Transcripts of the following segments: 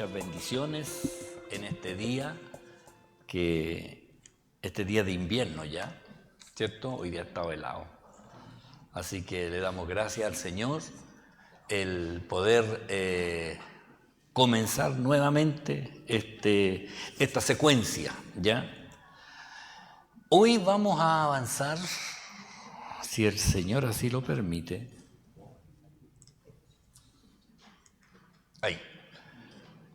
muchas bendiciones en este día, este día de invierno ya, ¿cierto? Hoy día está helado. Así que le damos gracias al Señor el poder comenzar nuevamente esta secuencia, ¿ya? Hoy vamos a avanzar, si el Señor así lo permite. Ahí.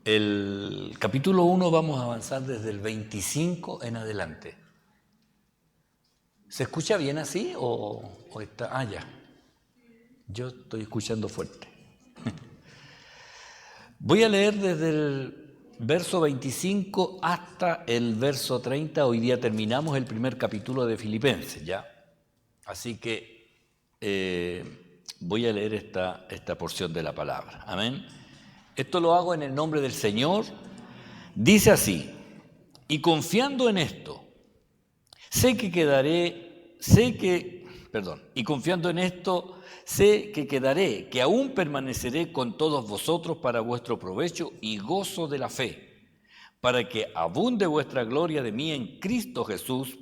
El capítulo 1 vamos a avanzar desde el 25 en adelante. ¿Se escucha bien así o está? Ah, ya. Yo estoy escuchando fuerte. Voy a leer desde el verso 25 hasta el verso 30. Hoy día terminamos el primer capítulo de Filipenses, ¿ya? Así que voy a leer esta porción de la palabra. Amén. Esto lo hago en el nombre del Señor. Dice así: y confiando en esto, sé que quedaré, que aún permaneceré con todos vosotros para vuestro provecho y gozo de la fe, para que abunde vuestra gloria de mí en Cristo Jesús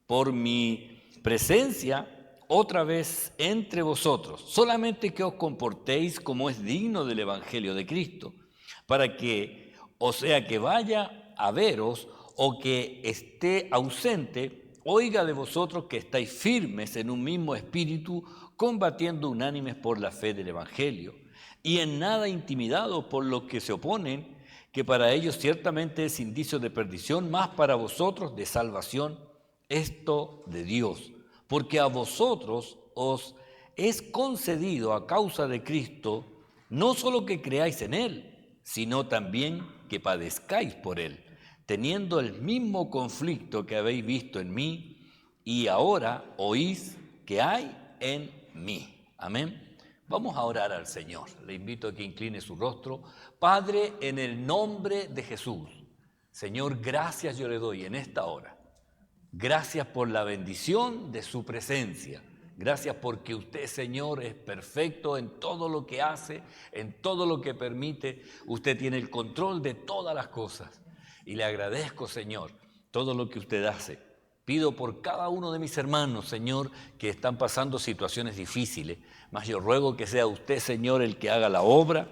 por mi presencia otra vez entre vosotros, solamente que os comportéis como es digno del Evangelio de Cristo, para que, o sea que vaya a veros o que esté ausente, oiga de vosotros que estáis firmes en un mismo espíritu, combatiendo unánimes por la fe del Evangelio, y en nada intimidados por los que se oponen, que para ellos ciertamente es indicio de perdición, mas para vosotros de salvación, esto de Dios. Porque a vosotros os es concedido a causa de Cristo, no solo que creáis en Él, sino también que padezcáis por Él, teniendo el mismo conflicto que habéis visto en mí y ahora oís que hay en mí. Amén. Vamos a orar al Señor. Le invito a que incline su rostro. Padre, en el nombre de Jesús, Señor, gracias yo le doy en esta hora. Gracias por la bendición de su presencia. Gracias porque usted, Señor, es perfecto en todo lo que hace, en todo lo que permite. Usted tiene el control de todas las cosas. Y le agradezco, Señor, todo lo que usted hace. Pido por cada uno de mis hermanos, Señor, que están pasando situaciones difíciles. Mas yo ruego que sea usted, Señor, el que haga la obra,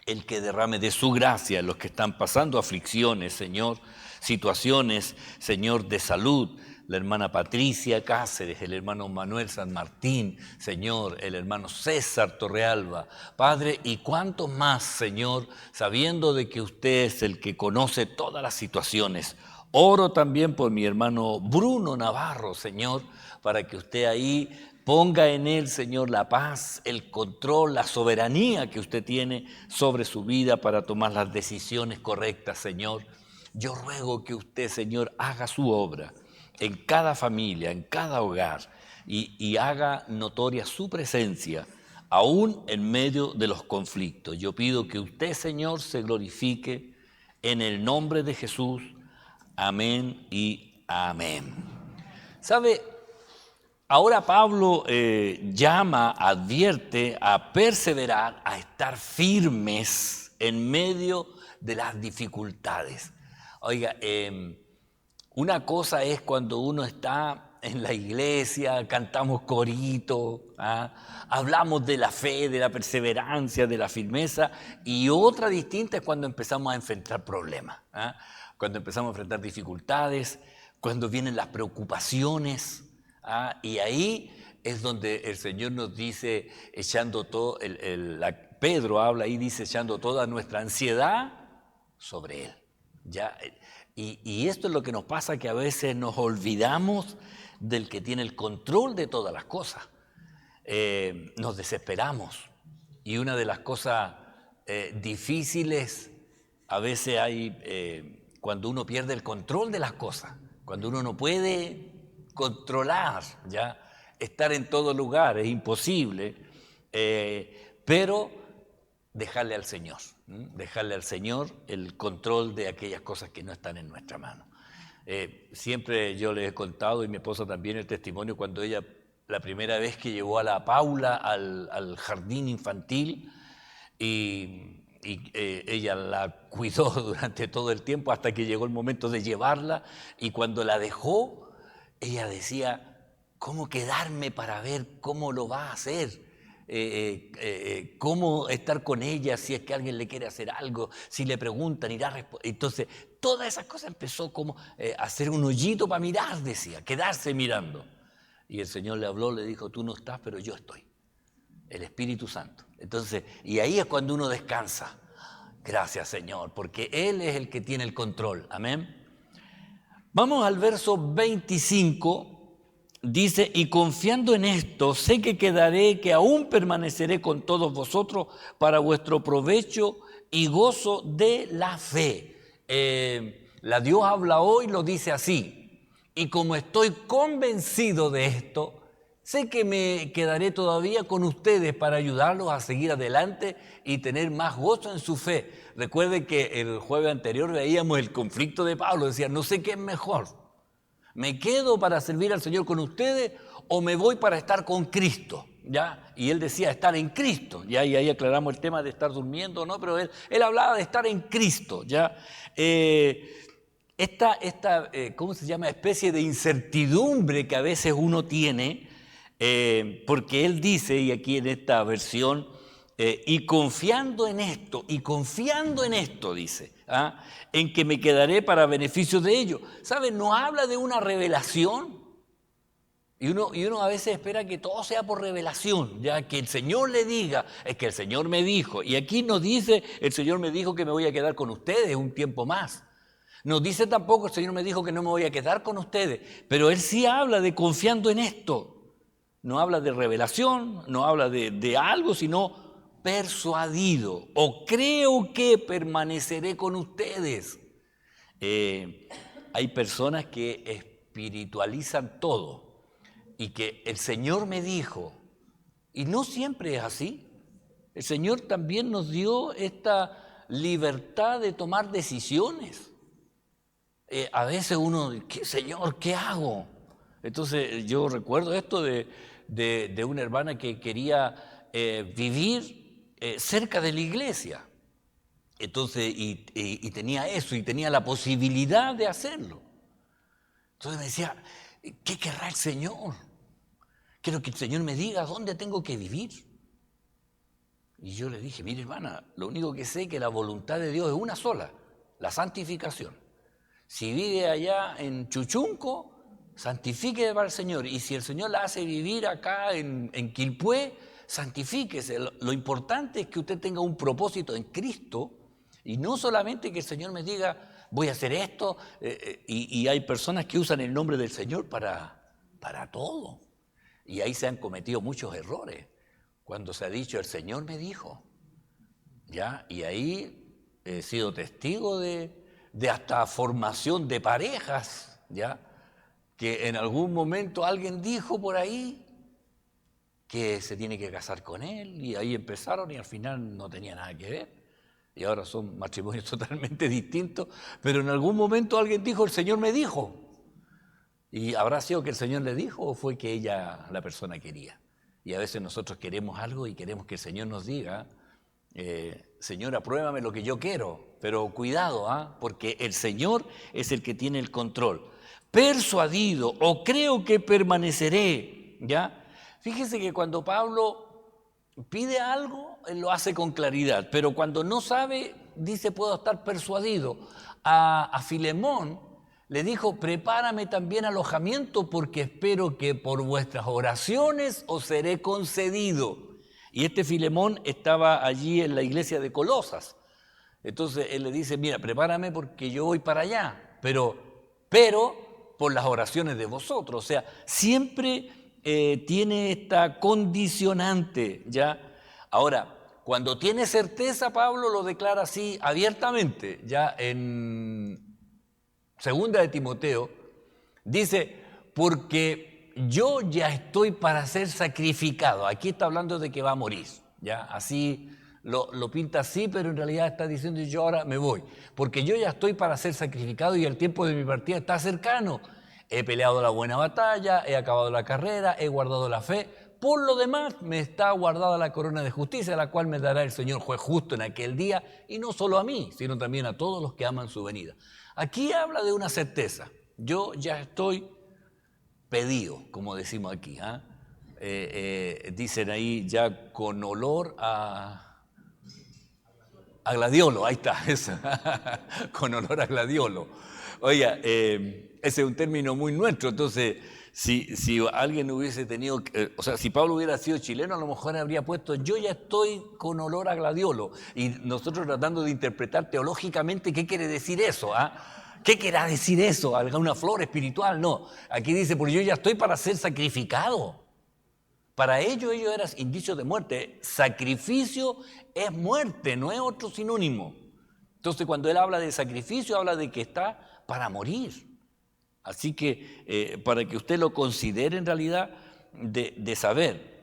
el que derrame de su gracia en los que están pasando aflicciones, Señor, situaciones, Señor, de salud. La hermana Patricia Cáceres, el hermano Manuel San Martín, Señor, el hermano César Torrealba, Padre, y cuántos más, Señor, sabiendo de que usted es el que conoce todas las situaciones. Oro también por mi hermano Bruno Navarro, Señor, para que usted ahí ponga en él, Señor, la paz, el control, la soberanía que usted tiene sobre su vida para tomar las decisiones correctas, Señor. Yo ruego que usted, Señor, haga su obra en cada familia, en cada hogar, y haga notoria su presencia, aún en medio de los conflictos. Yo pido que usted, Señor, se glorifique en el nombre de Jesús. Amén y amén. ¿Sabe? Ahora Pablo advierte a perseverar, a estar firmes en medio de las dificultades. Oiga, una cosa es cuando uno está en la iglesia, cantamos coritos, hablamos de la fe, de la perseverancia, de la firmeza, y otra distinta es cuando empezamos a enfrentar problemas, cuando empezamos a enfrentar dificultades, cuando vienen las preocupaciones, y ahí es donde el Señor nos dice, echando todo, Pedro habla y dice, echando toda nuestra ansiedad sobre Él. ¿Ya? Y esto es lo que nos pasa, que a veces nos olvidamos del que tiene el control de todas las cosas. Nos desesperamos. Y una de las cosas difíciles a veces hay cuando uno pierde el control de las cosas, cuando uno no puede controlar, ¿ya? Estar en todo lugar es imposible, pero dejarle al Señor el control de aquellas cosas que no están en nuestra mano. Siempre yo les he contado, y mi esposa también, el testimonio cuando ella, la primera vez que llevó a la Paula al jardín infantil, y ella la cuidó durante todo el tiempo hasta que llegó el momento de llevarla, y cuando la dejó, ella decía, ¿cómo quedarme para ver cómo lo va a hacer? Cómo estar con ella si es que alguien le quiere hacer algo, si le preguntan, irá a responder. Entonces, todas esas cosas empezó como a hacer un hoyito para mirar, decía, quedarse mirando. Y el Señor le habló, le dijo, tú no estás, pero yo estoy, el Espíritu Santo. Entonces, y ahí es cuando uno descansa. Gracias, Señor, porque Él es el que tiene el control. Amén. Vamos al verso 25. Dice, y confiando en esto, sé que quedaré, que aún permaneceré con todos vosotros para vuestro provecho y gozo de la fe. La Dios habla hoy, lo dice así. Y como estoy convencido de esto, sé que me quedaré todavía con ustedes para ayudarlos a seguir adelante y tener más gozo en su fe. Recuerden que el jueves anterior veíamos el conflicto de Pablo. Decía, no sé qué es mejor. ¿Me quedo para servir al Señor con ustedes o me voy para estar con Cristo? ¿Ya? Y él decía estar en Cristo, ¿ya? Y ahí aclaramos el tema de estar durmiendo, ¿no? Pero él hablaba de estar en Cristo, ¿ya? ¿Cómo se llama? Especie de incertidumbre que a veces uno tiene, porque él dice, y aquí en esta versión, y confiando en esto, dice, en que me quedaré para beneficio de ellos. ¿Saben? No habla de una revelación. Y uno a veces espera que todo sea por revelación, ya que el Señor le diga, es que el Señor me dijo. Y aquí nos dice, el Señor me dijo que me voy a quedar con ustedes un tiempo más. Nos dice tampoco, el Señor me dijo que no me voy a quedar con ustedes. Pero Él sí habla de confiando en esto. No habla de revelación, no habla de algo, sino persuadido, o creo que permaneceré con ustedes. Hay personas que espiritualizan todo y que el Señor me dijo, y no siempre es así. El Señor también nos dio esta libertad de tomar decisiones. A veces uno, Señor, ¿qué hago? Entonces yo recuerdo esto de una hermana que quería vivir cerca de la iglesia. Entonces, y tenía eso, y tenía la posibilidad de hacerlo. Entonces me decía, ¿qué querrá el Señor? Quiero que el Señor me diga dónde tengo que vivir. Y yo le dije, mire hermana, lo único que sé es que la voluntad de Dios es una sola, la santificación. Si vive allá en Chuchunco, santifíquese para el Señor. Y si el Señor la hace vivir acá en Quilpué, santifíquese. Lo importante es que usted tenga un propósito en Cristo y no solamente que el Señor me diga, voy a hacer esto. Y hay personas que usan el nombre del Señor para todo. Y ahí se han cometido muchos errores. Cuando se ha dicho, el Señor me dijo, ¿ya? Y ahí he sido testigo de hasta formación de parejas, ¿ya? Que en algún momento alguien dijo por ahí que se tiene que casar con él, y ahí empezaron y al final no tenía nada que ver. Y ahora son matrimonios totalmente distintos, pero en algún momento alguien dijo, el Señor me dijo. ¿Y habrá sido que el Señor le dijo o fue que ella, la persona, quería? Y a veces nosotros queremos algo y queremos que el Señor nos diga, Señor, apruébame lo que yo quiero, pero cuidado, porque el Señor es el que tiene el control. Persuadido, o creo que permaneceré, ¿ya? Fíjese que cuando Pablo pide algo, él lo hace con claridad, pero cuando no sabe, dice, puedo estar persuadido. A Filemón le dijo, prepárame también alojamiento porque espero que por vuestras oraciones os seré concedido. Y este Filemón estaba allí en la iglesia de Colosas. Entonces él le dice, mira, prepárame porque yo voy para allá, pero por las oraciones de vosotros. O sea, siempre tiene esta condicionante, ¿ya? Ahora, cuando tiene certeza, Pablo lo declara así abiertamente, ya en Segunda de Timoteo, dice, porque yo ya estoy para ser sacrificado. Aquí está hablando de que va a morir, ¿ya? Así lo pinta así, pero en realidad está diciendo, yo ahora me voy, porque yo ya estoy para ser sacrificado y el tiempo de mi partida está cercano. He peleado la buena batalla, he acabado la carrera, he guardado la fe. por lo demás me está guardada la corona de justicia, la cual me dará el Señor juez justo en aquel día, y no solo a mí, sino también a todos los que aman su venida. Aquí habla de una certeza. Yo ya estoy pedido, como decimos aquí. Dicen ahí ya con olor a gladiolo, ahí está, eso. Con olor a gladiolo. Oiga, ese es un término muy nuestro, entonces si alguien hubiese tenido, o sea, si Pablo hubiera sido chileno, a lo mejor habría puesto yo ya estoy con olor a gladiolo, y nosotros tratando de interpretar teológicamente qué quiere decir eso, ¿Qué querrá decir eso? ¿Alguna flor espiritual? No, aquí dice, porque yo ya estoy para ser sacrificado. Para ellos eran indicios de muerte. Sacrificio es muerte, no es otro sinónimo. Entonces, cuando él habla de sacrificio, habla de que está para morir. Así que, para que usted lo considere en realidad, de saber,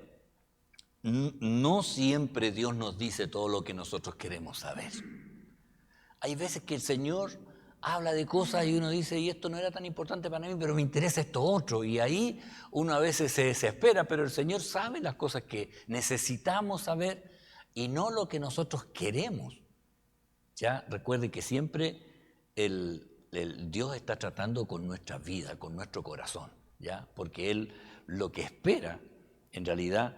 no siempre Dios nos dice todo lo que nosotros queremos saber. Hay veces que el Señor habla de cosas y uno dice, y esto no era tan importante para mí, pero me interesa esto otro. Y ahí uno a veces se desespera, pero el Señor sabe las cosas que necesitamos saber y no lo que nosotros queremos. Ya recuerde que siempre el Dios está tratando con nuestra vida, con nuestro corazón, ¿ya? Porque Él lo que espera en realidad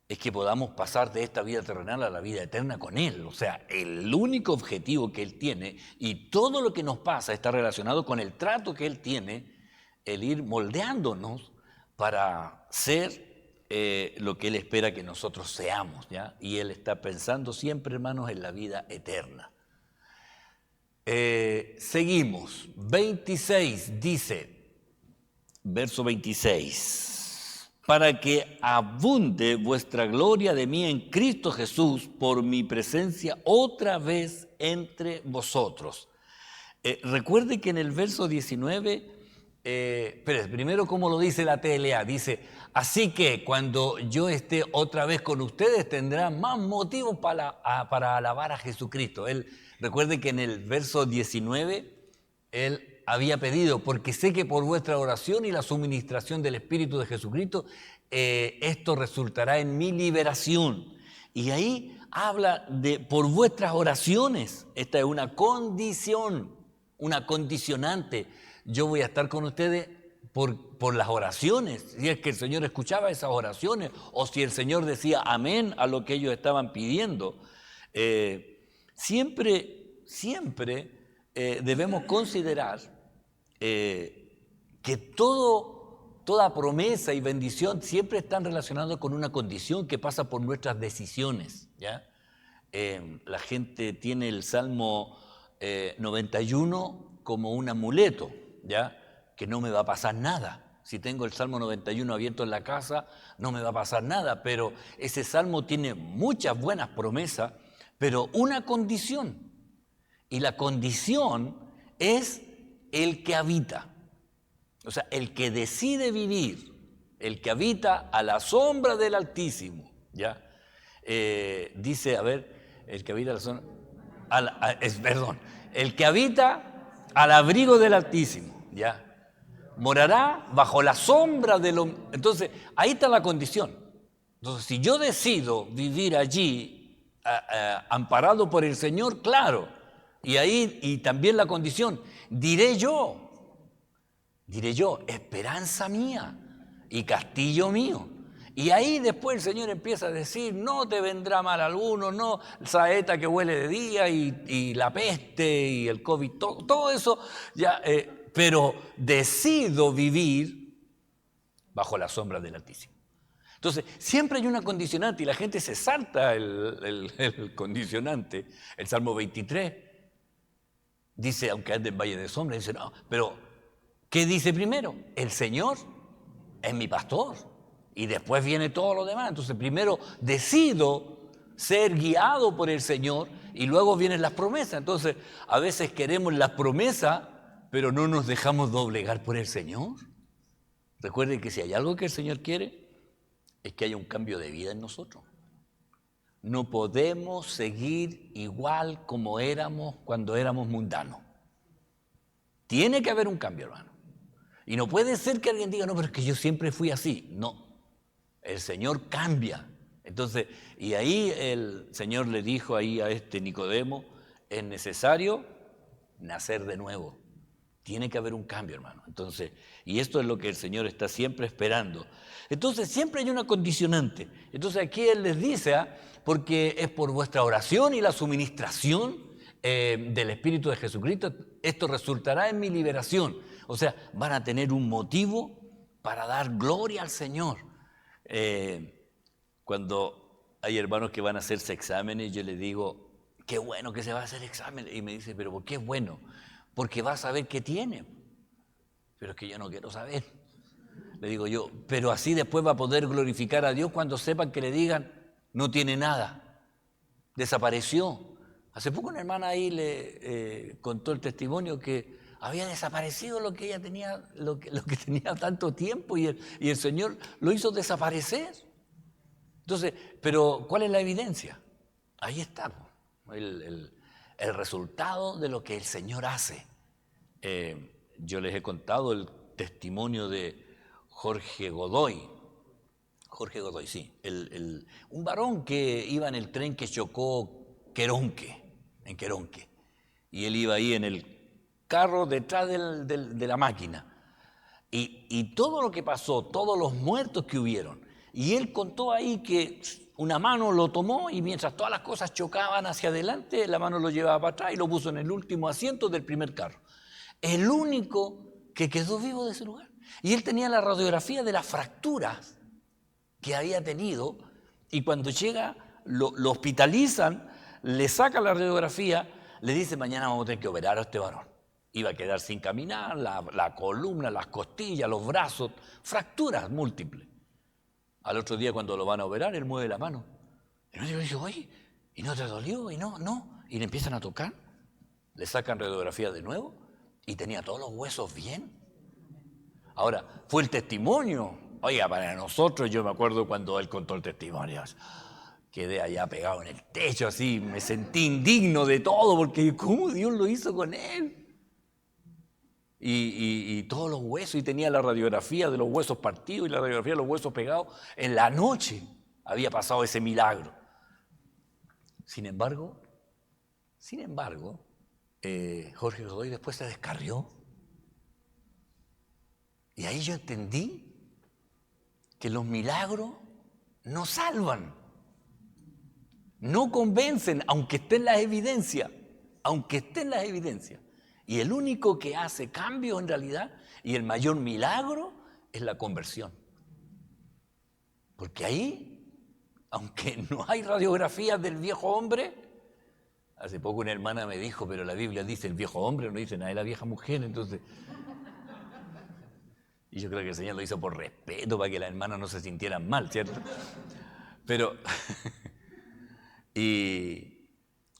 es que podamos pasar de esta vida terrenal a la vida eterna con Él. O sea, el único objetivo que Él tiene, y todo lo que nos pasa está relacionado con el trato que Él tiene, el ir moldeándonos para ser lo que Él espera que nosotros seamos, ¿ya? Y Él está pensando siempre, hermanos, en la vida eterna. Seguimos. 26 dice, verso 26. Para que abunde vuestra gloria de mí en Cristo Jesús por mi presencia otra vez entre vosotros. Recuerde que en el verso 19, primero como lo dice la TLA, dice, así que cuando yo esté otra vez con ustedes tendrán más motivos para alabar a Jesucristo. Recuerde que en el verso 19, él había pedido, porque sé que por vuestra oración y la suministración del Espíritu de Jesucristo, esto resultará en mi liberación. Y ahí habla de por vuestras oraciones. Esta es una condición, una condicionante. Yo voy a estar con ustedes por las oraciones, si es que el Señor escuchaba esas oraciones, o si el Señor decía amén a lo que ellos estaban pidiendo. Siempre debemos considerar que toda promesa y bendición siempre están relacionadas con una condición que pasa por nuestras decisiones, ¿ya? La gente tiene el Salmo 91 como un amuleto, ¿ya? Que no me va a pasar nada. Si tengo el Salmo 91 abierto en la casa, no me va a pasar nada, pero ese Salmo tiene muchas buenas promesas, pero una condición, y la condición es el que habita, o sea, el que decide vivir, el que habita a la sombra del Altísimo, ¿ya? Dice, a ver, el que habita a la sombra, el que habita al abrigo del Altísimo, ¿ya? Morará bajo la sombra de lo... Entonces, ahí está la condición. Entonces, si yo decido vivir allí, amparado por el Señor, claro, y también la condición, diré yo, esperanza mía y castillo mío. Y ahí después el Señor empieza a decir, no te vendrá mal alguno, no saeta que huele de día y la peste y el COVID, todo eso, ya, pero decido vivir bajo la sombra del Altísimo. Entonces, siempre hay una condicionante y la gente se salta el condicionante. El Salmo 23 dice, aunque ande en valle de sombra, dice, no, pero ¿qué dice primero? El Señor es mi pastor y después viene todo lo demás. Entonces primero decido ser guiado por el Señor y luego vienen las promesas. Entonces a veces queremos las promesas, pero no nos dejamos doblegar por el Señor. Recuerden que si hay algo que el Señor quiere, es que haya un cambio de vida en nosotros. No podemos seguir igual como éramos cuando éramos mundanos. Tiene que haber un cambio, hermano. Y no puede ser que alguien diga, no, pero es que yo siempre fui así. No. El Señor cambia. Entonces, y ahí el Señor le dijo ahí a este Nicodemo, es necesario nacer de nuevo. Tiene que haber un cambio, hermano. Entonces, y esto es lo que el Señor está siempre esperando. Entonces, siempre hay una condicionante. Entonces, aquí Él les dice, porque es por vuestra oración y la suministración del Espíritu de Jesucristo, esto resultará en mi liberación. O sea, van a tener un motivo para dar gloria al Señor. Cuando hay hermanos que van a hacerse exámenes, yo les digo, qué bueno que se va a hacer exámenes. Y me dice, pero ¿por qué es bueno? Porque va a saber qué tiene. Pero es que yo no quiero saber. Le digo yo, pero así después va a poder glorificar a Dios cuando sepan que le digan, no tiene nada, desapareció. Hace poco una hermana ahí le contó el testimonio que había desaparecido lo que ella tenía, lo que tenía tanto tiempo y el Señor lo hizo desaparecer. Entonces, pero ¿cuál es la evidencia? Ahí está, el resultado de lo que el Señor hace. Yo les he contado el testimonio de Jorge Godoy. Jorge Godoy, sí. Un varón que iba en el tren que chocó en Queronque. Y él iba ahí en el carro detrás de la máquina. Y todo lo que pasó, todos los muertos que hubieron. Y él contó ahí que una mano lo tomó y mientras todas las cosas chocaban hacia adelante, la mano lo llevaba para atrás y lo puso en el último asiento del primer carro. El único que quedó vivo de ese lugar. Y él tenía la radiografía de las fracturas que había tenido y cuando llega, lo hospitalizan, le sacan la radiografía, le dice mañana vamos a tener que operar a este varón. Iba a quedar sin caminar, la columna, las costillas, los brazos, fracturas múltiples. Al otro día cuando lo van a operar, él mueve la mano. El médico dice, oye, ¿y no te dolió? Y no. Y le empiezan a tocar, le sacan radiografía de nuevo y tenía todos los huesos bien. Ahora, fue el testimonio. Oiga, para nosotros, yo me acuerdo cuando él contó el testimonio, quedé allá pegado en el techo, así, me sentí indigno de todo, porque ¿cómo Dios lo hizo con él? Y todos los huesos, y tenía la radiografía de los huesos partidos y la radiografía de los huesos pegados. En la noche había pasado ese milagro. Sin embargo, Jorge Godoy después se descarrió. Y ahí yo entendí que los milagros no salvan, no convencen, aunque estén las evidencias, Y el único que hace cambio en realidad, y el mayor milagro, es la conversión. Porque ahí, aunque no hay radiografías del viejo hombre, hace poco una hermana me dijo, pero la Biblia dice el viejo hombre, no dice nada de la vieja mujer, entonces... Y yo creo que el Señor lo hizo por respeto, para que las hermanas no se sintieran mal, ¿cierto? Pero, y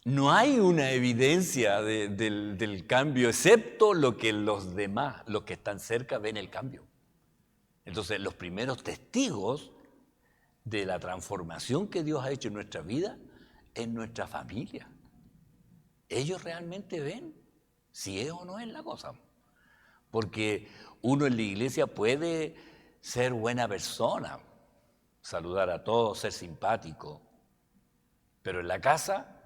no hay una evidencia del cambio, excepto lo que los demás, los que están cerca, ven el cambio. Entonces, los primeros testigos de la transformación que Dios ha hecho en nuestra vida, en nuestra familia. Ellos realmente ven si es o no es la cosa. Porque uno en la iglesia puede ser buena persona, saludar a todos, ser simpático, pero en la casa,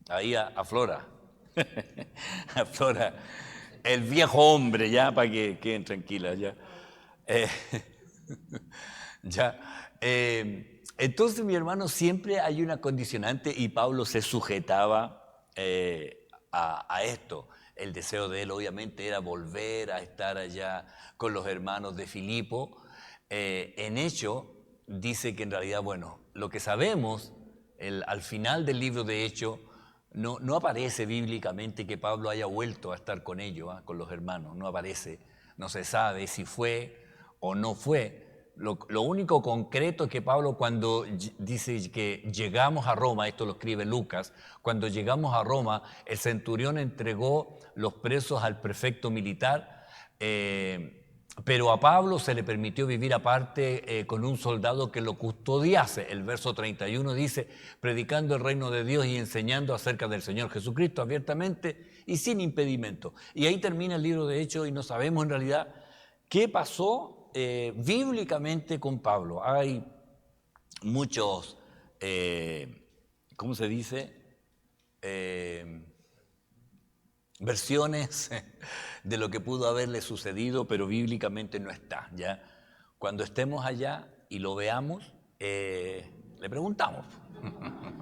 ahí aflora, aflora el viejo hombre, ya, para que queden tranquilas, ya. Entonces, mi hermano, siempre hay una condicionante y Pablo se sujetaba a esto. El deseo de él obviamente era volver a estar allá con los hermanos de Filipo. En hecho, dice que en realidad, bueno, lo que sabemos, al final del libro de Hechos, no aparece bíblicamente que Pablo haya vuelto a estar con ellos, con los hermanos, no aparece, no se sabe si fue o no fue. Lo único concreto es que Pablo cuando dice que llegamos a Roma, esto lo escribe Lucas, cuando llegamos a Roma, el centurión entregó los presos al prefecto militar, pero a Pablo se le permitió vivir aparte con un soldado que lo custodiase. El verso 31 dice, predicando el reino de Dios y enseñando acerca del Señor Jesucristo abiertamente y sin impedimento. Y ahí termina el libro de Hechos y no sabemos en realidad qué pasó bíblicamente con Pablo. Hay muchos, ¿cómo se dice? Versiones de lo que pudo haberle sucedido, pero bíblicamente no está, ¿ya? Cuando estemos allá y lo veamos, le preguntamos.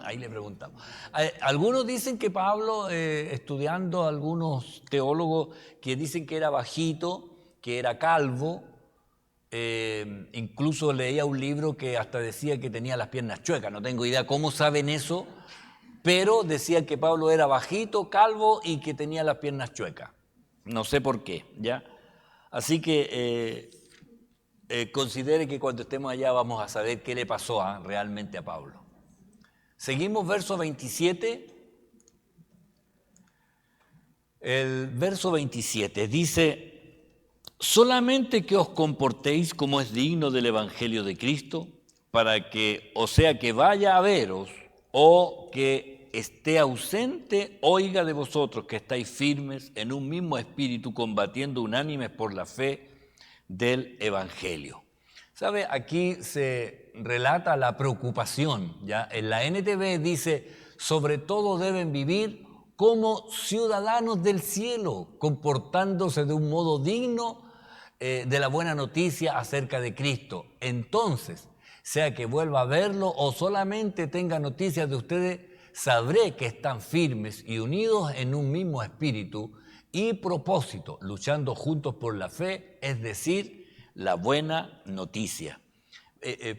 Ahí le preguntamos. Algunos dicen que Pablo, estudiando algunos teólogos que dicen que era bajito, que era calvo, incluso leía un libro que hasta decía que tenía las piernas chuecas. No tengo idea cómo saben eso, pero decía que Pablo era bajito, calvo y que tenía las piernas chuecas. No sé por qué, ¿ya? Así que considere que cuando estemos allá vamos a saber qué le pasó realmente a Pablo. Seguimos verso 27. El verso 27 dice: solamente que os comportéis como es digno del Evangelio de Cristo, para que, o sea que vaya a veros, o que esté ausente, oiga de vosotros que estáis firmes en un mismo espíritu, combatiendo unánimes por la fe del Evangelio. ¿Sabe? Aquí se relata la preocupación, ¿ya? En la NTV dice: sobre todo deben vivir como ciudadanos del cielo, comportándose de un modo digno de la buena noticia acerca de Cristo. Entonces, sea que vuelva a verlo o solamente tenga noticias de ustedes, sabré que están firmes y unidos en un mismo espíritu y propósito, luchando juntos por la fe, es decir, la buena noticia.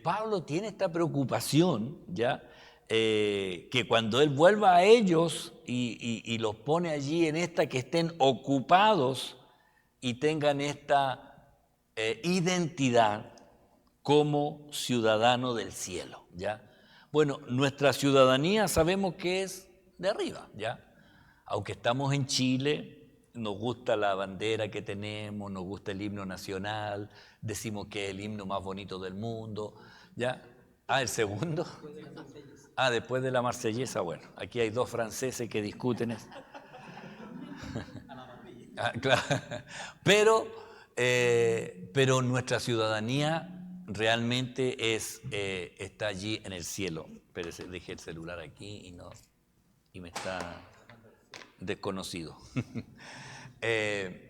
Pablo tiene esta preocupación, ¿ya? Que cuando él vuelva a ellos y los pone allí en esta, que estén ocupados y tengan esta identidad como ciudadano del cielo, ¿ya? Bueno, nuestra ciudadanía sabemos que es de arriba, ¿ya? Aunque estamos en Chile, nos gusta la bandera que tenemos, nos gusta el himno nacional, decimos que es el himno más bonito del mundo, ¿ya? El segundo. Después de la Marsellesa, bueno, aquí hay dos franceses que discuten eso. Claro. Pero nuestra ciudadanía realmente está allí en el cielo. Espérese, dejé el celular aquí y me está desconocido.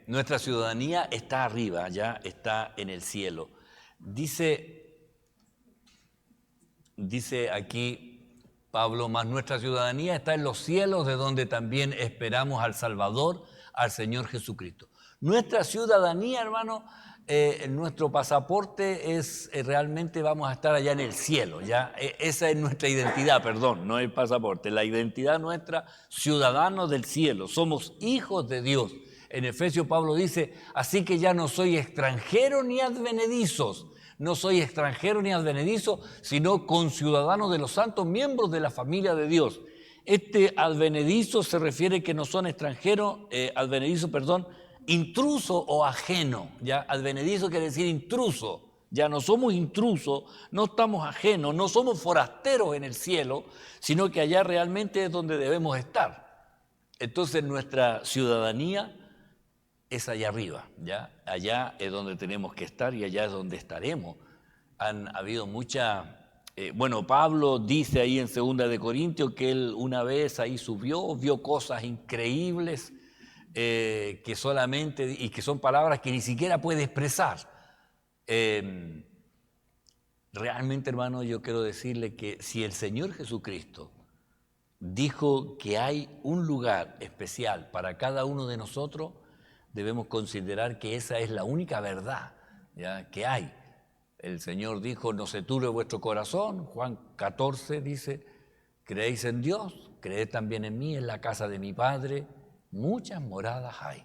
Nuestra ciudadanía está arriba, ya está en el cielo. Dice aquí Pablo: más nuestra ciudadanía está en los cielos, de donde también esperamos al Salvador, al Señor Jesucristo. Nuestra ciudadanía, hermano, nuestro pasaporte es realmente vamos a estar allá en el cielo, ¿ya? Esa es nuestra identidad, perdón, no el pasaporte, la identidad nuestra, ciudadanos del cielo, somos hijos de Dios. En Efesios Pablo dice: así que ya no soy extranjero ni advenedizos. No soy extranjero ni advenedizo, sino conciudadano de los santos, miembros de la familia de Dios. Este advenedizo se refiere que no son extranjeros, intruso o ajeno, ¿ya? Advenedizo quiere decir intruso, ya no somos intrusos, no estamos ajenos, no somos forasteros en el cielo, sino que allá realmente es donde debemos estar. Entonces nuestra ciudadanía es allá arriba, ¿ya? Allá es donde tenemos que estar y allá es donde estaremos. Han habido Pablo dice ahí en 2 de Corintios que él una vez ahí subió, vio cosas increíbles que solamente, y que son palabras que ni siquiera puede expresar. Realmente, hermano, yo quiero decirle que si el Señor Jesucristo dijo que hay un lugar especial para cada uno de nosotros, debemos considerar que esa es la única verdad, ¿ya?, que hay. El Señor dijo: no se turbe vuestro corazón. Juan 14 dice: creéis en Dios, creed también en mí. En la casa de mi Padre muchas moradas hay.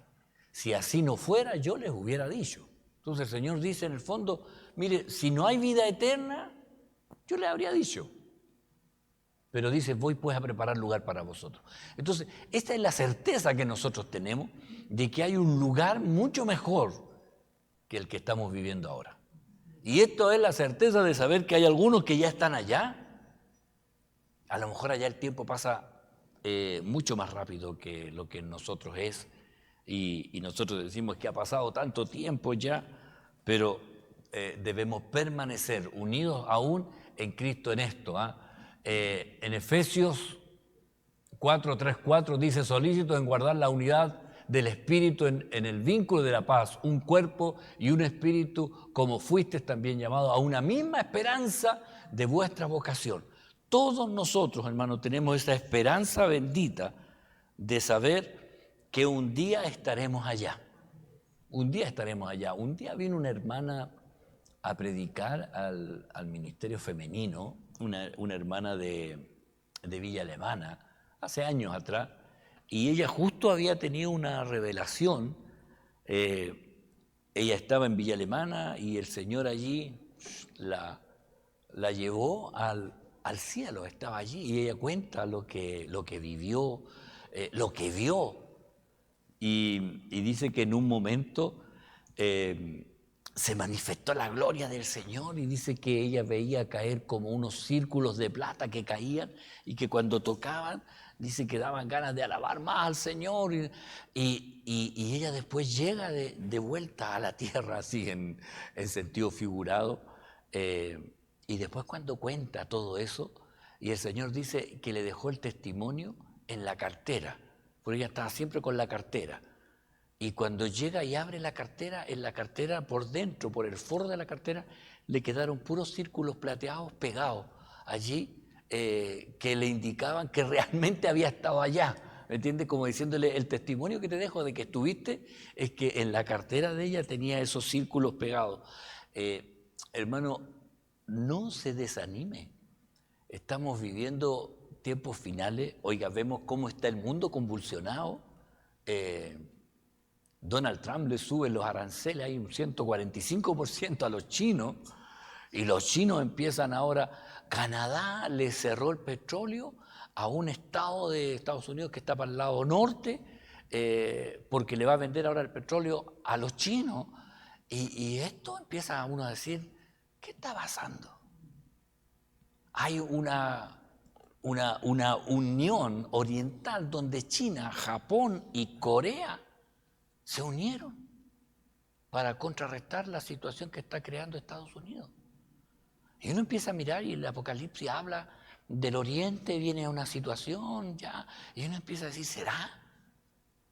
Si así no fuera, yo les hubiera dicho. Entonces el Señor dice en el fondo: mire, si no hay vida eterna, yo les habría dicho. Pero dice: voy pues a preparar lugar para vosotros. Entonces, esta es la certeza que nosotros tenemos de que hay un lugar mucho mejor que el que estamos viviendo ahora. Y esto es la certeza de saber que hay algunos que ya están allá. A lo mejor allá el tiempo pasa mucho más rápido que lo que nosotros es. Y nosotros decimos que ha pasado tanto tiempo ya, pero debemos permanecer unidos aún en Cristo en esto. En Efesios 4:3-4 dice: solícitos en guardar la unidad del Espíritu en el vínculo de la paz, un cuerpo y un espíritu, como fuisteis también llamados a una misma esperanza de vuestra vocación. Todos nosotros, hermanos, tenemos esa esperanza bendita de saber que un día estaremos allá. Un día estaremos allá. Un día vino una hermana a predicar al ministerio femenino, una hermana de Villa Alemana, hace años atrás, y ella justo había tenido una revelación. Ella estaba en Villa Alemana y el Señor allí la llevó al cielo, estaba allí, y ella cuenta lo que vivió, lo que vio, y dice que en un momento se manifestó la gloria del Señor, y dice que ella veía caer como unos círculos de plata que caían y que cuando tocaban, dice que daban ganas de alabar más al Señor, y ella después llega de vuelta a la tierra, así en sentido figurado, y después cuando cuenta todo eso, y el Señor dice que le dejó el testimonio en la cartera, porque ella estaba siempre con la cartera. Y cuando llega y abre la cartera, en la cartera por dentro, por el forro de la cartera, le quedaron puros círculos plateados pegados allí, que le indicaban que realmente había estado allá. ¿Me entiendes? Como diciéndole: el testimonio que te dejo de que estuviste es que en la cartera de ella tenía esos círculos pegados. Hermano, no se desanime. Estamos viviendo tiempos finales. Oiga, vemos cómo está el mundo convulsionado. Donald Trump le sube los aranceles, hay un 145% a los chinos, y los chinos empiezan ahora. Canadá le cerró el petróleo a un estado de Estados Unidos que está para el lado norte, porque le va a vender ahora el petróleo a los chinos, y esto empieza a uno a decir: ¿qué está pasando? Hay una unión oriental donde China, Japón y Corea se unieron para contrarrestar la situación que está creando Estados Unidos. Y uno empieza a mirar, y el Apocalipsis habla del Oriente, viene una situación ya, y uno empieza a decir: ¿será?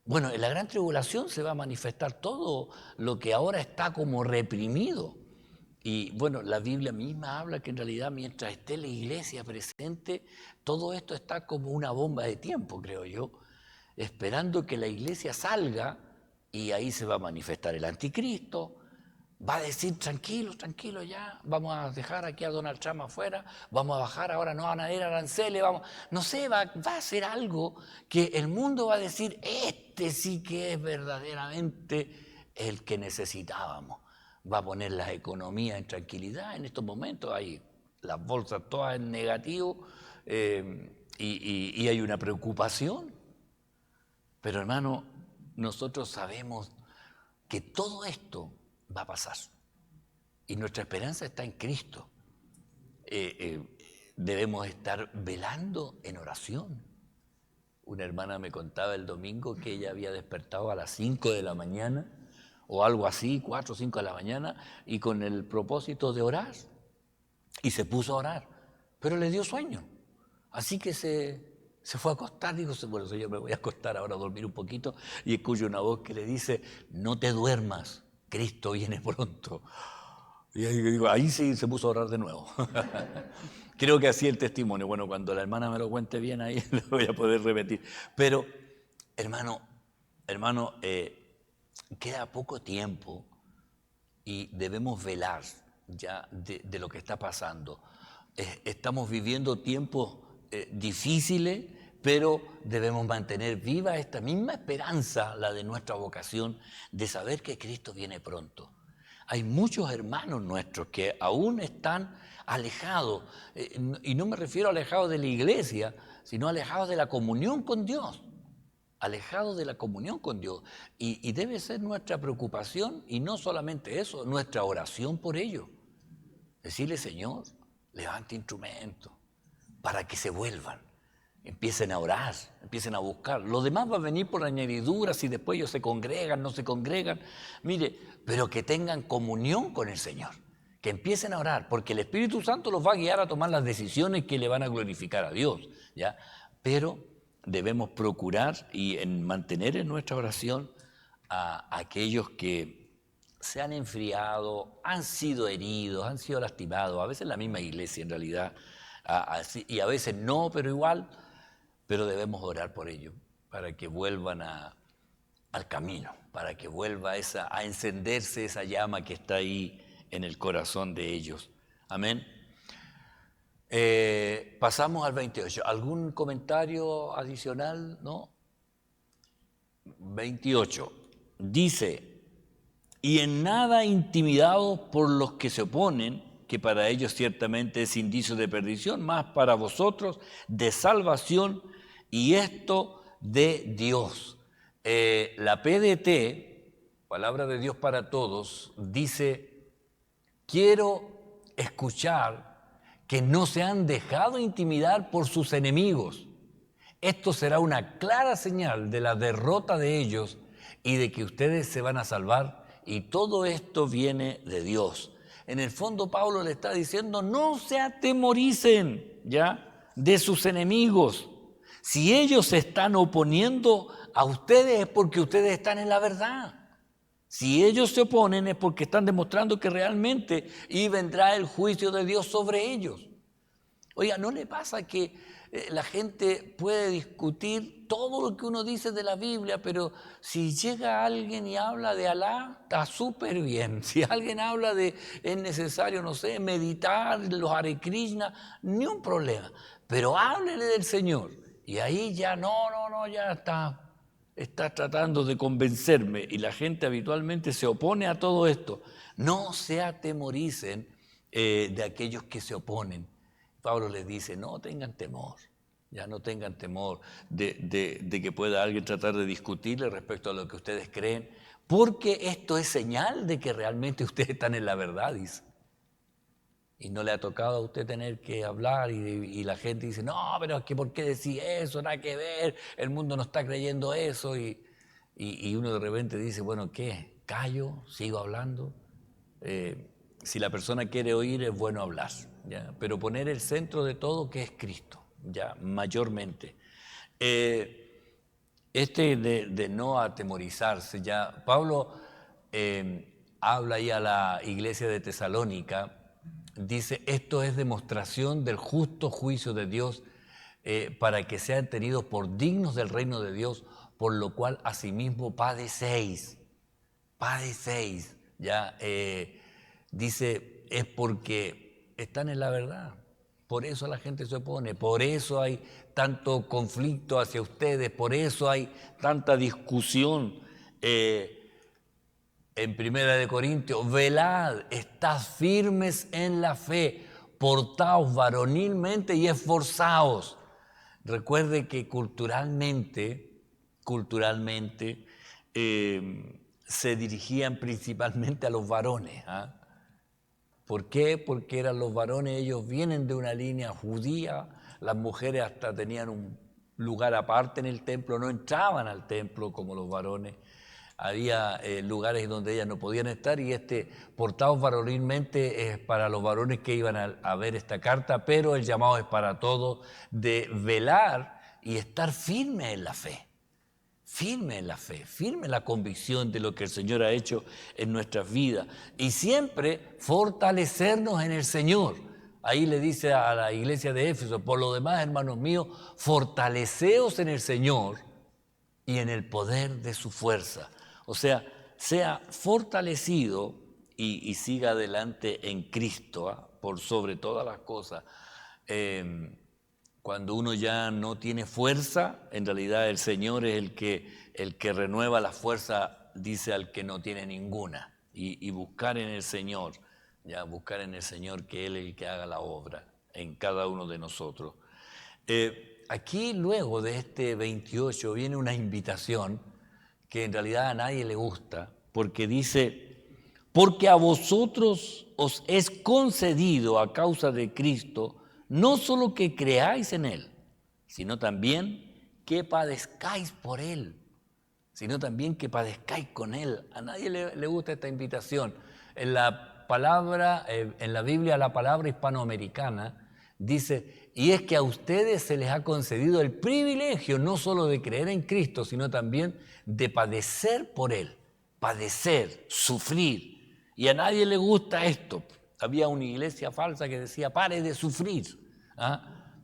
Bueno, en la gran tribulación se va a manifestar todo lo que ahora está como reprimido. Y bueno, la Biblia misma habla que en realidad mientras esté la iglesia presente, todo esto está como una bomba de tiempo, creo yo, esperando que la iglesia salga, y ahí se va a manifestar el anticristo. Va a decir: tranquilo, ya, vamos a dejar aquí a Donald Trump afuera, vamos a bajar, ahora no van a ir aranceles, no sé, va a hacer algo que el mundo va a decir: este sí que es verdaderamente el que necesitábamos. Va a poner las economías en tranquilidad. En estos momentos hay las bolsas todas en negativo, y hay una preocupación. Pero hermano, nosotros sabemos que todo esto va a pasar, y nuestra esperanza está en Cristo. Debemos estar velando en oración. Una hermana me contaba el domingo que ella había despertado a las 5 de la mañana, o algo así, 4 o 5 de la mañana, y con el propósito de orar, y se puso a orar, pero le dio sueño, así que se fue a acostar. Digo: bueno, yo me voy a acostar ahora a dormir un poquito, y escucho una voz que le dice: no te duermas, Cristo viene pronto. Y ahí sí se puso a orar de nuevo. Creo que así el testimonio. Bueno, cuando la hermana me lo cuente bien, ahí lo voy a poder repetir. Pero, hermano, queda poco tiempo y debemos velar ya de lo que está pasando. Estamos viviendo tiempos difíciles, pero debemos mantener viva esta misma esperanza, la de nuestra vocación, de saber que Cristo viene pronto. Hay muchos hermanos nuestros que aún están alejados, y no me refiero a alejados de la iglesia, sino alejados de la comunión con Dios. Alejados de la comunión con Dios. Y debe ser nuestra preocupación, y no solamente eso, nuestra oración por ellos. Decirle: Señor, levante instrumentos para que se vuelvan. Empiecen a orar, empiecen a buscar. Lo demás va a venir por añadidura, si después ellos se congregan, no se congregan. Mire, pero que tengan comunión con el Señor. que empiecen a orar, porque el Espíritu Santo los va a guiar a tomar las decisiones que le van a glorificar a Dios, ¿ya? Pero debemos procurar y mantener en nuestra oración a aquellos que se han enfriado, han sido heridos, han sido lastimados, a veces la misma iglesia en realidad, y a veces no, pero igual, pero debemos orar por ellos, para que vuelvan al camino, para que vuelva a encenderse esa llama que está ahí en el corazón de ellos. Amén. Pasamos al 28. ¿Algún comentario adicional? ¿No? 28. Dice, y en nada intimidados por los que se oponen, que para ellos ciertamente es indicio de perdición, más para vosotros de salvación, y esto de Dios. La PDT, Palabra de Dios para Todos, dice, quiero escuchar que no se han dejado intimidar por sus enemigos. Esto será una clara señal de la derrota de ellos y de que ustedes se van a salvar, y todo esto viene de Dios. En el fondo Pablo le está diciendo, no se atemoricen, ¿ya?, de sus enemigos. Si ellos se están oponiendo a ustedes es porque ustedes están en la verdad. Si ellos se oponen es porque están demostrando que realmente y vendrá el juicio de Dios sobre ellos. Oiga, ¿no le pasa que la gente puede discutir todo lo que uno dice de la Biblia, pero si llega alguien y habla de Alá, está súper bien? Si alguien habla de, es necesario, no sé, meditar los Hare Krishna, ni un problema. Pero háblele del Señor. Y ahí ya ya está tratando de convencerme, y la gente habitualmente se opone a todo esto. No se atemoricen de aquellos que se oponen. Pablo les dice, no tengan temor, ya no tengan temor de que pueda alguien tratar de discutirle respecto a lo que ustedes creen, porque esto es señal de que realmente ustedes están en la verdad, dice. Y no le ha tocado a usted tener que hablar y la gente dice, no, pero es que ¿por qué decís eso? Nada que ver, el mundo no está creyendo eso. Y uno de repente dice, bueno, ¿qué? ¿Callo? ¿Sigo hablando? Si la persona quiere oír, es bueno hablar, ¿ya? Pero poner el centro de todo, que es Cristo, ya, mayormente. De no atemorizarse, ya, Pablo habla ahí a la iglesia de Tesalónica. Dice, esto es demostración del justo juicio de Dios, para que sean tenidos por dignos del reino de Dios, por lo cual asimismo padecéis, ya. Dice, es porque están en la verdad, por eso la gente se opone, por eso hay tanto conflicto hacia ustedes, por eso hay tanta discusión. En 1 Corintios, velad, estad firmes en la fe, portaos varonilmente y esforzaos. Recuerde que culturalmente, se dirigían principalmente a los varones. ¿Por qué? Porque eran los varones, ellos vienen de una línea judía, las mujeres hasta tenían un lugar aparte en el templo, no entraban al templo como los varones. Había lugares donde ellas no podían estar, y portaos varonilmente es para los varones que iban a ver esta carta, pero el llamado es para todos, de velar y estar firme en la fe. Firme en la fe, firme en la convicción de lo que el Señor ha hecho en nuestras vidas, y siempre fortalecernos en el Señor. Ahí le dice a la iglesia de Éfeso, por lo demás, hermanos míos, fortaleceos en el Señor y en el poder de su fuerza. O sea fortalecido y siga adelante en Cristo, por sobre todas las cosas. Cuando uno ya no tiene fuerza, en realidad el Señor es el que renueva la fuerza, dice, al que no tiene ninguna. Y buscar en el Señor, ya, buscar en el Señor, que Él es el que haga la obra en cada uno de nosotros. Aquí luego de este 28 viene una invitación que en realidad a nadie le gusta, porque dice, porque a vosotros os es concedido a causa de Cristo, no solo que creáis en Él, sino también que padezcáis por Él, sino también que padezcáis con Él. A nadie le gusta esta invitación. En la palabra, en la Biblia la palabra hispanoamericana dice, y es que a ustedes se les ha concedido el privilegio no solo de creer en Cristo, sino también de padecer por Él, padecer, sufrir. Y a nadie le gusta esto. Había una iglesia falsa que decía, pare de sufrir,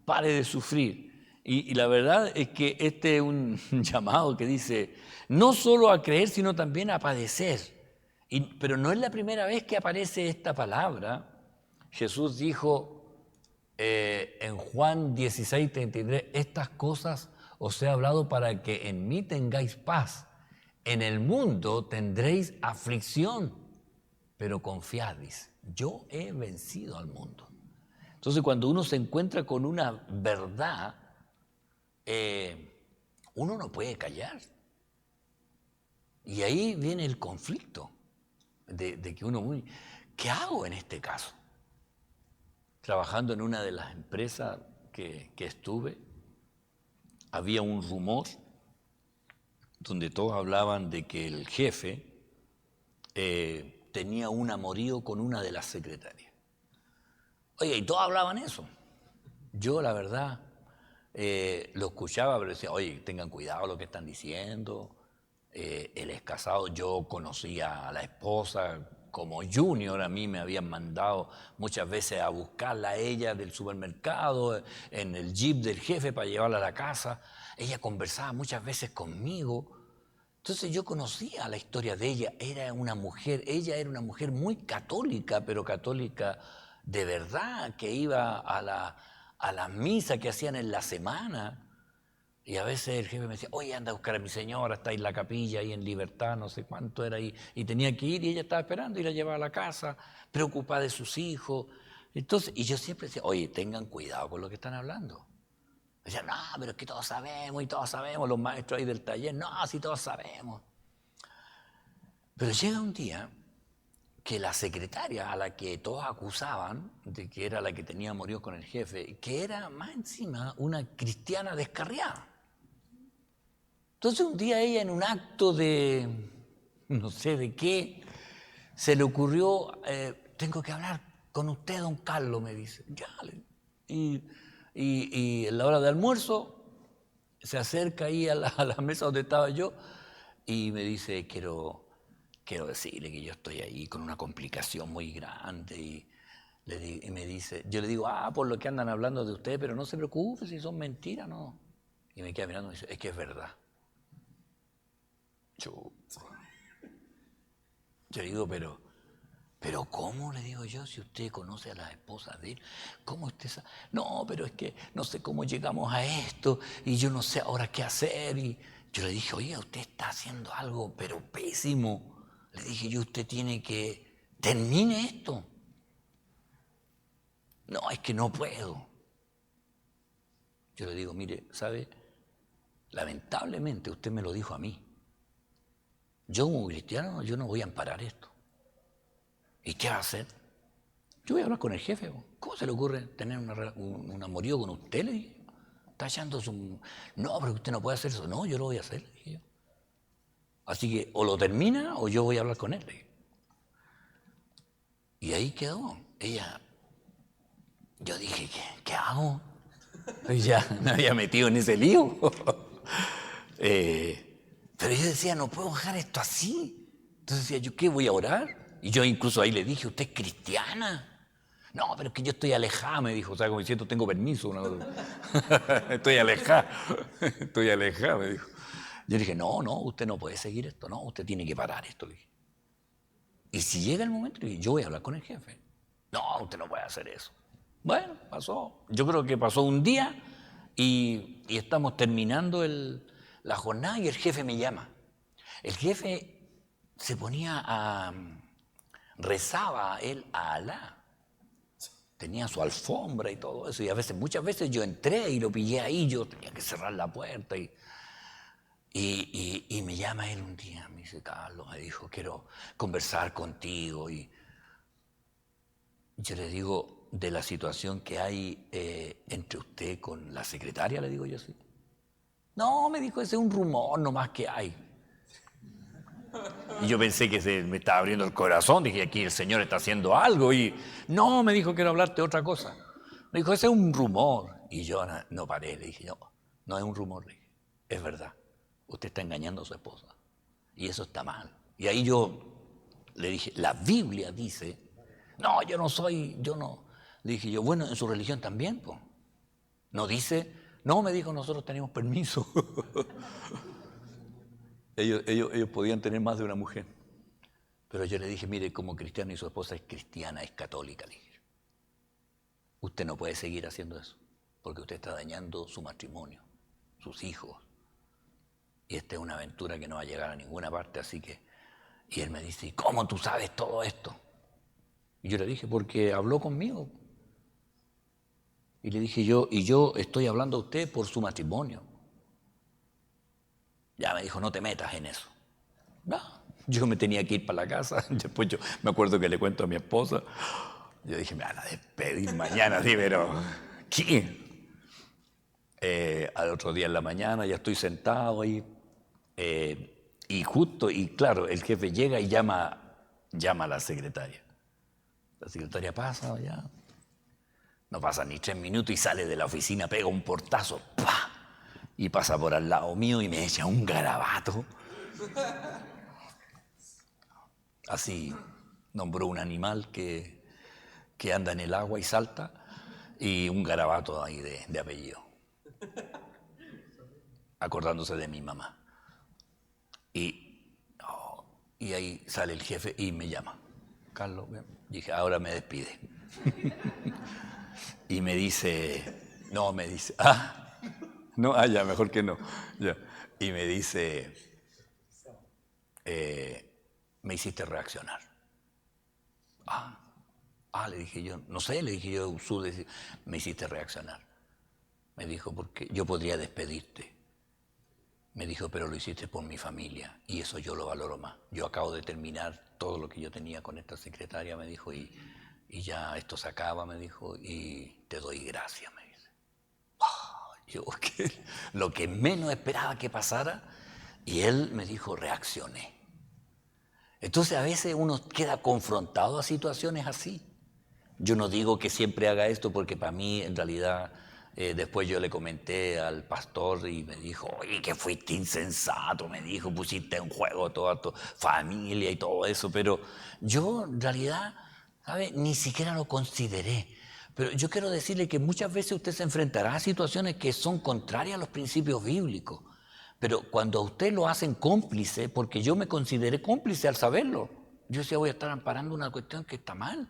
pare de sufrir. Y la verdad es que este es un llamado que dice, no solo a creer, sino también a padecer. Pero no es la primera vez que aparece esta palabra. Jesús dijo en Juan 16:33, estas cosas os he hablado para que en mí tengáis paz. En el mundo tendréis aflicción, pero confiad, dice, yo he vencido al mundo. Entonces, cuando uno se encuentra con una verdad, uno no puede callar. Y ahí viene el conflicto de que uno, ¿qué hago en este caso? Trabajando en una de las empresas que estuve, había un rumor donde todos hablaban de que el jefe tenía un amorío con una de las secretarias. Oye, y todos hablaban eso. Yo, la verdad, lo escuchaba, pero decía, oye, tengan cuidado lo que están diciendo. Él es casado, yo conocía a la esposa como junior, a mí me habían mandado muchas veces a buscarla a ella del supermercado, en el jeep del jefe para llevarla a la casa. Ella conversaba muchas veces conmigo. Entonces yo conocía la historia de ella. Ella era una mujer muy católica, pero católica de verdad, que iba a la misa que hacían en la semana. Y a veces el jefe me decía, oye, anda a buscar a mi señora, está ahí en la capilla, ahí en Libertad, no sé cuánto era ahí. Y tenía que ir y ella estaba esperando y la llevaba a la casa, preocupada de sus hijos. Entonces, y yo siempre decía, oye, tengan cuidado con lo que están hablando. Decía, no, pero es que todos sabemos, los maestros ahí del taller, no, sí todos sabemos. Pero llega un día que la secretaria a la que todos acusaban de que era la que tenía amorío con el jefe, que era más encima una cristiana descarriada. Entonces un día ella en un acto de, no sé de qué, se le ocurrió, tengo que hablar con usted, don Carlos, me dice. Ya, y en la hora de almuerzo se acerca ahí a la mesa donde estaba yo y me dice, quiero decirle que yo estoy ahí con una complicación muy grande y me dice, yo le digo, por lo que andan hablando de usted, pero no se preocupe si son mentiras, no. Y me queda mirando y me dice, es que es verdad. Yo le digo, pero ¿cómo? Le digo yo, si usted conoce a la esposa de él, ¿cómo usted sabe? No, pero es que no sé cómo llegamos a esto y yo no sé ahora qué hacer. Y yo le dije, oye, usted está haciendo algo, pero pésimo. Le dije yo, usted tiene que, termine esto. No, es que no puedo. Yo le digo, mire, ¿sabe? Lamentablemente usted me lo dijo a mí. Yo como cristiano, yo no voy a amparar esto. ¿Y qué va a hacer? Yo voy a hablar con el jefe. ¿Cómo se le ocurre tener un amorío con usted? Le dije. Está echando su... No, pero usted no puede hacer eso. No, yo lo voy a hacer, le dije yo. Así que o lo termina o yo voy a hablar con él. Le dije. Y ahí quedó. Ella... Yo dije, ¿qué hago? Y ya me había metido en ese lío. Pero yo decía, no puedo dejar esto así. Entonces decía, ¿yo qué? ¿Voy a orar? Y yo incluso ahí le dije, ¿usted es cristiana? No, pero es que yo estoy alejada, me dijo. O sea, como diciendo, tengo permiso. Estoy alejada. Estoy alejada, me dijo. Yo le dije, no, usted no puede seguir esto. No, usted tiene que parar esto, le dije. Y si llega el momento, le dije, yo voy a hablar con el jefe. No, usted no puede hacer eso. Bueno, pasó. Yo creo que pasó un día y estamos terminando la jornada y el jefe me llama. El jefe se ponía rezaba él a Alá. Tenía su alfombra y todo eso. Y muchas veces yo entré y lo pillé ahí, yo tenía que cerrar la puerta. Y me llama él un día, me dice, Carlos, me dijo, quiero conversar contigo. Y yo le digo, de la situación que hay entre usted con la secretaria, le digo yo así. No, me dijo, ese es un rumor nomás que hay. Y yo pensé que se me estaba abriendo el corazón, dije, aquí el Señor está haciendo algo. Y no, me dijo, quiero hablarte de otra cosa. Me dijo, ese es un rumor. Y yo no paré, le dije, no, no es un rumor, le dije, es verdad. Usted está engañando a su esposa. Y eso está mal. Y ahí yo le dije, la Biblia dice, no, yo no. Le dije yo, bueno, en su religión también, pues. No dice, no, me dijo, nosotros tenemos permiso. ellos podían tener más de una mujer. Pero yo le dije, mire, como cristiano y su esposa es cristiana, es católica, le dije. Usted no puede seguir haciendo eso, porque usted está dañando su matrimonio, sus hijos. Y esta es una aventura que no va a llegar a ninguna parte, así que... Y él me dice, ¿y cómo tú sabes todo esto? Y yo le dije, porque habló conmigo. Y le dije yo estoy hablando a usted por su matrimonio. Ya me dijo, no te metas en eso. No, yo me tenía que ir para la casa. Después yo me acuerdo que le cuento a mi esposa. Yo dije, me van a despedir mañana, sí, pero ¿qué? Al otro día en la mañana ya estoy sentado ahí. Y claro, el jefe llega y llama a la secretaria. La secretaria pasa ya. No pasa ni 3 minutos y sale de la oficina, pega un portazo, ¡pah! Y pasa por al lado mío y me echa un garabato. Así nombró un animal que anda en el agua y salta, y un garabato ahí de apellido, acordándose de mi mamá. Y ahí sale el jefe y me llama. Carlos, dije, ahora me despide. Y me dice, ya, mejor que no. Ya. Y me dice, me hiciste reaccionar. Le dije yo, no sé, le dije yo, me hiciste reaccionar. Me dijo, porque yo podría despedirte. Me dijo, pero lo hiciste por mi familia y eso yo lo valoro más. Yo acabo de terminar todo lo que yo tenía con esta secretaria, me dijo, y ya esto se acaba, me dijo, y te doy gracias, me dice. Yo, lo que menos esperaba que pasara, y él me dijo, reaccioné. Entonces a veces uno queda confrontado a situaciones así. Yo no digo que siempre haga esto porque para mí en realidad después yo le comenté al pastor y me dijo, oye, que fuiste insensato, me dijo, pusiste en juego toda tu familia y todo eso, pero yo en realidad, ¿sabe? Ni siquiera lo consideré. Pero yo quiero decirle que muchas veces usted se enfrentará a situaciones que son contrarias a los principios bíblicos, pero cuando a usted lo hacen cómplice, porque yo me consideré cómplice al saberlo, yo decía, voy a estar amparando una cuestión que está mal.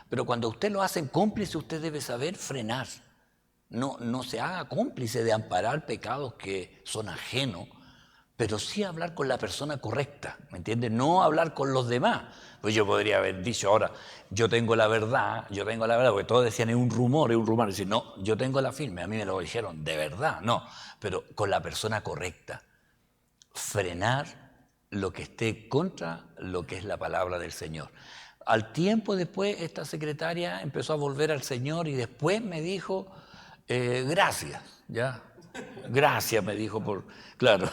Pero cuando usted lo hace cómplice, usted debe saber frenar. No se haga cómplice de amparar pecados que son ajenos, pero sí hablar con la persona correcta, ¿me entiende? No hablar con los demás. Pues yo podría haber dicho ahora, yo tengo la verdad, porque todos decían, es un rumor. Decir, no, yo tengo la firme, a mí me lo dijeron, de verdad, no, pero con la persona correcta. Frenar lo que esté contra lo que es la palabra del Señor. Al tiempo después, esta secretaria empezó a volver al Señor y después me dijo, gracias, ¿ya? Gracias, me dijo, claro,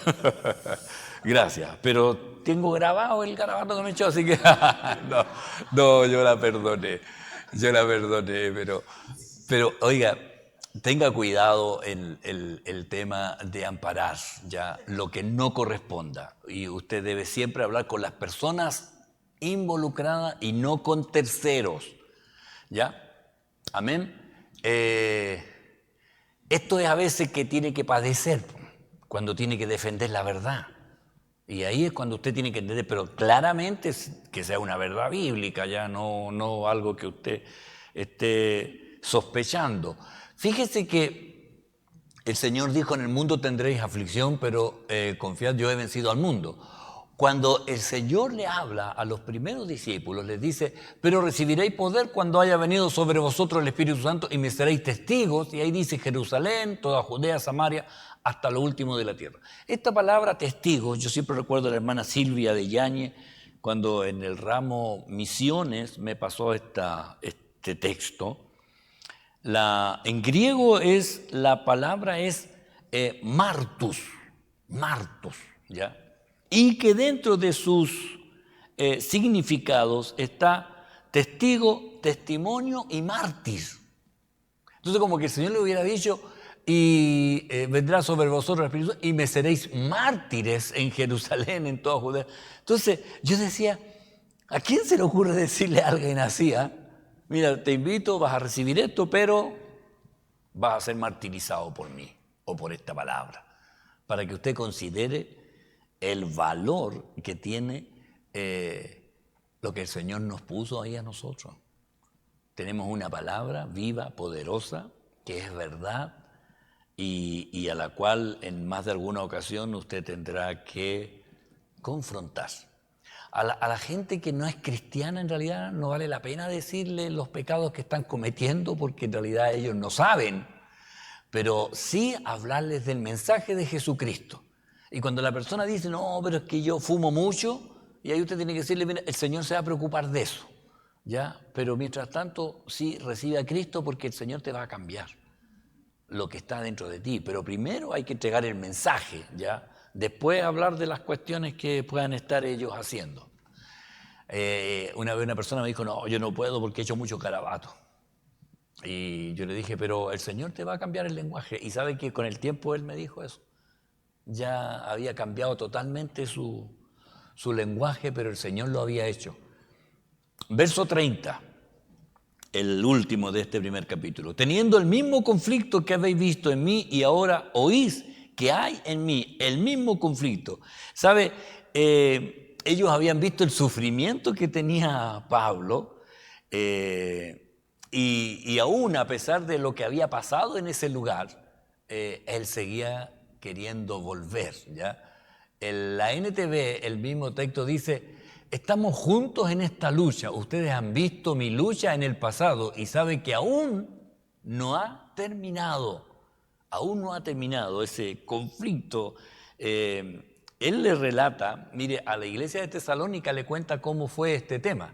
gracias, pero tengo grabado el garabato que me echó, así que no, yo la perdoné, pero oiga, tenga cuidado en el tema de amparar, ya, lo que no corresponda, y usted debe siempre hablar con las personas involucradas y no con terceros, ¿ya? Amén. Esto es a veces que tiene que padecer cuando tiene que defender la verdad. Y ahí es cuando usted tiene que entender, pero claramente que sea una verdad bíblica, ya no algo que usted esté sospechando. Fíjese que el Señor dijo, en el mundo tendréis aflicción, pero confiad, yo he vencido al mundo. Cuando el Señor le habla a los primeros discípulos, les dice, pero recibiréis poder cuando haya venido sobre vosotros el Espíritu Santo y me seréis testigos. Y ahí dice Jerusalén, toda Judea, Samaria, hasta lo último de la tierra. Esta palabra testigos, yo siempre recuerdo a la hermana Silvia de Yañez, cuando en el ramo misiones me pasó este texto. En griego la palabra es martus, ¿ya? y que dentro de sus significados está testigo, testimonio y mártir. Entonces, como que el Señor le hubiera dicho, y vendrá sobre vosotros el Espíritu y me seréis mártires en Jerusalén, en toda Judea. Entonces, yo decía, ¿a quién se le ocurre decirle a alguien así? Mira, te invito, vas a recibir esto, pero vas a ser martirizado por mí o por esta palabra, para que usted considere el valor que tiene lo que el Señor nos puso ahí a nosotros. Tenemos una palabra viva, poderosa, que es verdad y a la cual en más de alguna ocasión usted tendrá que confrontar. A la gente que no es cristiana, en realidad no vale la pena decirle los pecados que están cometiendo, porque en realidad ellos no saben, pero sí hablarles del mensaje de Jesucristo. Y cuando la persona dice, no, pero es que yo fumo mucho, y ahí usted tiene que decirle, mira, el Señor se va a preocupar de eso, ¿ya? Pero mientras tanto, sí, recibe a Cristo, porque el Señor te va a cambiar lo que está dentro de ti. Pero primero hay que entregar el mensaje, ¿ya? Después hablar de las cuestiones que puedan estar ellos haciendo. Una vez una persona me dijo, no, yo no puedo porque he hecho mucho garabato. Y yo le dije, pero el Señor te va a cambiar el lenguaje. Y sabe que con el tiempo Él me dijo eso. Ya había cambiado totalmente su lenguaje, pero el Señor lo había hecho. Verso 30, el último de este primer capítulo. Teniendo el mismo conflicto que habéis visto en mí y ahora oís que hay en mí el mismo conflicto. ¿Sabe? Ellos habían visto el sufrimiento que tenía Pablo y aún a pesar de lo que había pasado en ese lugar, él seguía queriendo volver, ¿ya? La NTV, el mismo texto dice, estamos juntos en esta lucha, ustedes han visto mi lucha en el pasado y saben que aún no ha terminado ese conflicto. Él le relata, mire, a la iglesia de Tesalónica le cuenta cómo fue este tema.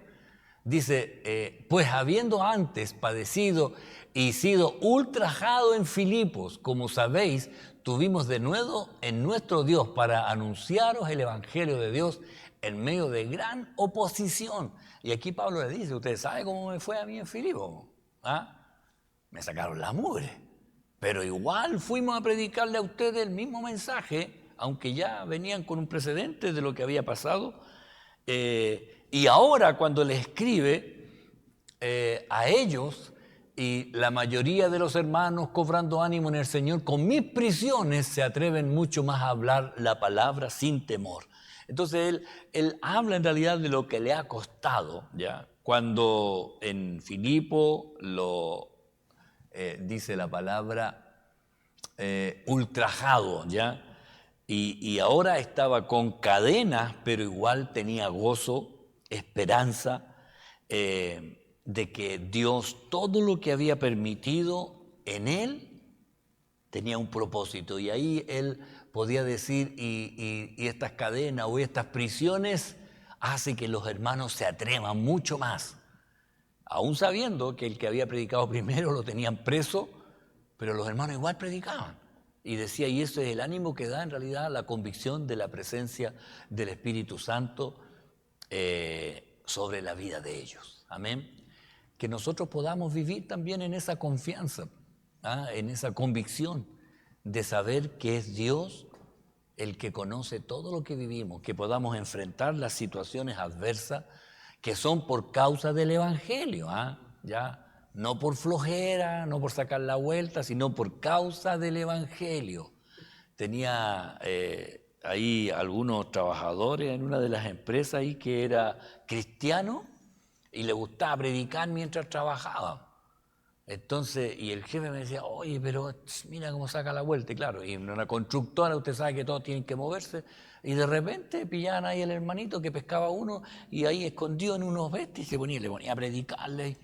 Dice, pues habiendo antes padecido y sido ultrajado en Filipos, como sabéis, tuvimos de nuevo en nuestro Dios para anunciaros el Evangelio de Dios en medio de gran oposición. Y aquí Pablo le dice, ¿ustedes saben cómo me fue a mí en Filipos? Me sacaron la mugre, pero igual fuimos a predicarle a ustedes el mismo mensaje, aunque ya venían con un precedente de lo que había pasado. Y ahora cuando le escribe a ellos, y la mayoría de los hermanos cobrando ánimo en el Señor, con mis prisiones se atreven mucho más a hablar la palabra sin temor. Entonces él habla en realidad de lo que le ha costado, ¿ya? Cuando en Filipo dice la palabra ultrajado, ¿ya? Y ahora estaba con cadenas, pero igual tenía gozo, esperanza, de que Dios, todo lo que había permitido en él, tenía un propósito. Y ahí él podía decir, y estas cadenas o estas prisiones hace que los hermanos se atrevan mucho más, aún sabiendo que el que había predicado primero lo tenían preso, pero los hermanos igual predicaban. Y decía, y eso es el ánimo que da en realidad la convicción de la presencia del Espíritu Santo sobre la vida de ellos. Amén. Que nosotros podamos vivir también en esa confianza, en esa convicción de saber que es Dios el que conoce todo lo que vivimos, que podamos enfrentar las situaciones adversas que son por causa del Evangelio, ya. No por flojera, no por sacar la vuelta, sino por causa del Evangelio. Tenía ahí algunos trabajadores en una de las empresas ahí que era cristiano y le gustaba predicar mientras trabajaba. Entonces, y el jefe me decía, oye, pero mira cómo saca la vuelta. Y claro, y en una constructora usted sabe que todos tienen que moverse. Y de repente pillaban ahí el hermanito que pescaba uno y ahí escondido en unos vestes y le ponía a predicarle.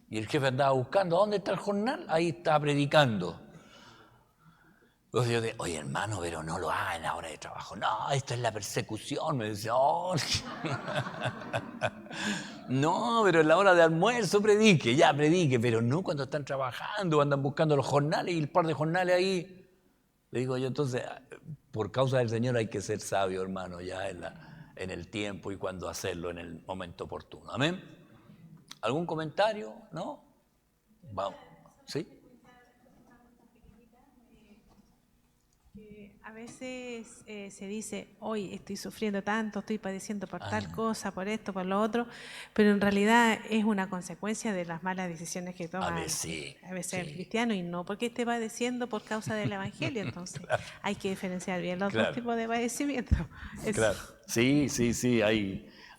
Y el jefe andaba buscando, ¿dónde está el jornal? Ahí está predicando. Entonces yo decía, oye hermano, pero no lo haga en la hora de trabajo. No, esto es la persecución. Me decía, oh. No, pero en la hora de almuerzo predique, pero no cuando están trabajando, andan buscando los jornales y el par de jornales ahí. Le digo yo, entonces, por causa del Señor hay que ser sabio, hermano, ya en el tiempo y cuando hacerlo en el momento oportuno. Amén. ¿Algún comentario? ¿No? Vamos. ¿Sí? A veces se dice, hoy estoy sufriendo tanto, estoy padeciendo por tal cosa, por esto, por lo otro, pero en realidad es una consecuencia de las malas decisiones que A toma veces sí, el sí. cristiano, y no porque esté padeciendo por causa del evangelio. Entonces hay que diferenciar bien los dos tipos de padecimientos. Claro. Sí,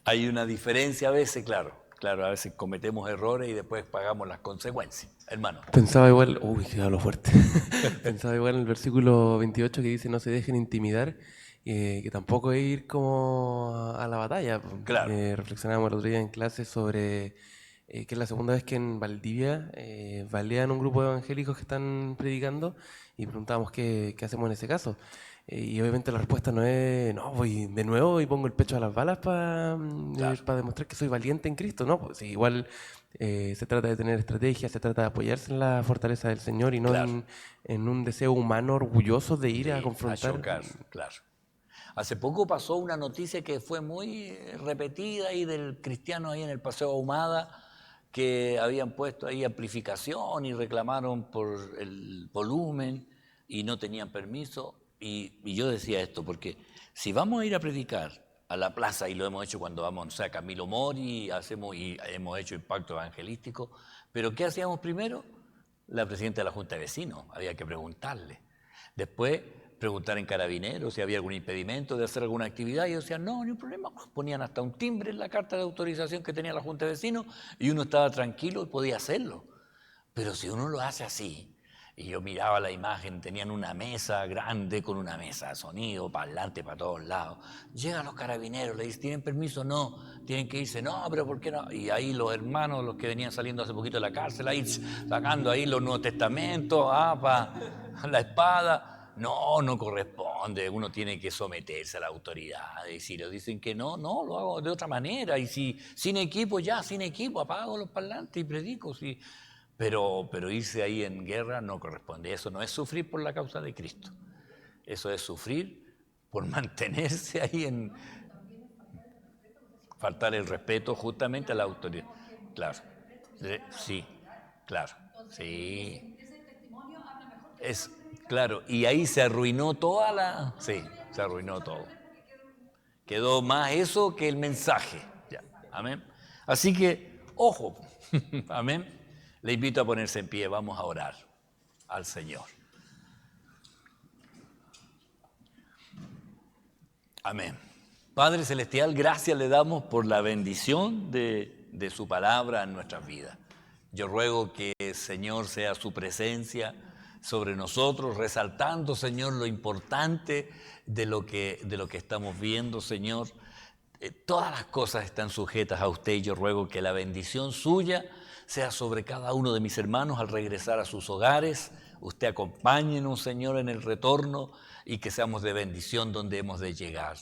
hay una diferencia a veces, claro, a veces cometemos errores y después pagamos las consecuencias, hermano. Pensaba igual, uy, que hablo fuerte. Pensaba igual en el versículo 28 que dice: no se dejen intimidar, que tampoco es ir como a la batalla. Claro. Reflexionábamos el otro día en clase sobre que es la segunda vez que en Valdivia balean un grupo de evangélicos que están predicando, y preguntábamos qué hacemos en ese caso. Y obviamente la respuesta no es, no, voy de nuevo y pongo el pecho a las balas para demostrar que soy valiente en Cristo. No, pues sí, igual se trata de tener estrategia, se trata de apoyarse en la fortaleza del Señor y no en un deseo humano orgulloso de ir a confrontar. A chocar, claro. Hace poco pasó una noticia que fue muy repetida ahí del cristiano ahí en el Paseo Ahumada, que habían puesto ahí amplificación y reclamaron por el volumen y no tenían permiso. Y yo decía esto, porque si vamos a ir a predicar a la plaza, y lo hemos hecho cuando vamos, o sea, Camilo Mori, hemos hecho impacto evangelístico, pero ¿qué hacíamos primero? La presidenta de la Junta de Vecinos, había que preguntarle. Después, preguntar en Carabineros si había algún impedimento de hacer alguna actividad, y ellos decían, no, ni un problema. Ponían hasta un timbre en la carta de autorización que tenía la Junta de Vecinos y uno estaba tranquilo y podía hacerlo. Pero si uno lo hace así, y yo miraba la imagen, tenían una mesa grande con una mesa de sonido, parlante para todos lados. Llegan los carabineros, le dicen, ¿tienen permiso? No. Tienen que irse, no, pero ¿por qué no? Y ahí los hermanos, los que venían saliendo hace poquito de la cárcel, ahí sacando ahí los Nuevos Testamentos, la espada. No, no corresponde, uno tiene que someterse a la autoridad. Y si le dicen que no, lo hago de otra manera. Y si sin equipo, apago los parlantes y predico. Sí. Pero irse ahí en guerra no corresponde. Eso no es sufrir por la causa de Cristo. Eso es sufrir por mantenerse ahí en... Faltar el respeto justamente a la autoridad. Claro. Sí, claro. Sí. Es claro. Y ahí se arruinó toda la... Sí, se arruinó todo. Quedó más eso que el mensaje. Ya. Amén. Así que, ojo. Amén. Le invito a ponerse en pie, vamos a orar al Señor. Amén. Padre Celestial, gracias le damos por la bendición de su palabra en nuestras vidas. Yo ruego que, Señor, sea su presencia sobre nosotros, resaltando, Señor, lo importante de lo que estamos viendo, Señor. Todas las cosas están sujetas a usted y yo ruego que la bendición suya sea sobre cada uno de mis hermanos al regresar a sus hogares. Usted acompáñenos, Señor, en el retorno y que seamos de bendición donde hemos de llegar.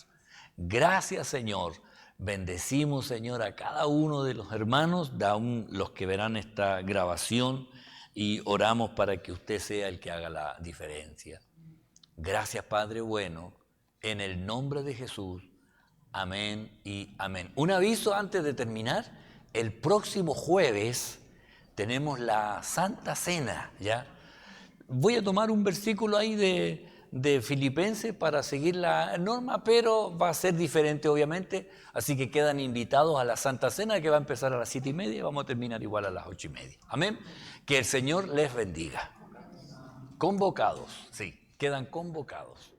Gracias, Señor. Bendecimos, Señor, a cada uno de los hermanos, aún los que verán esta grabación, y oramos para que usted sea el que haga la diferencia. Gracias, Padre bueno, en el nombre de Jesús. Amén y amén. Un aviso antes de terminar. El próximo jueves tenemos la Santa Cena, ¿ya? Voy a tomar un versículo ahí de Filipenses para seguir la norma, pero va a ser diferente, obviamente. Así que quedan invitados a la Santa Cena, que va a empezar a las 7:30 y vamos a terminar igual a las 8:30. Amén. Que el Señor les bendiga. Convocados, sí, quedan convocados.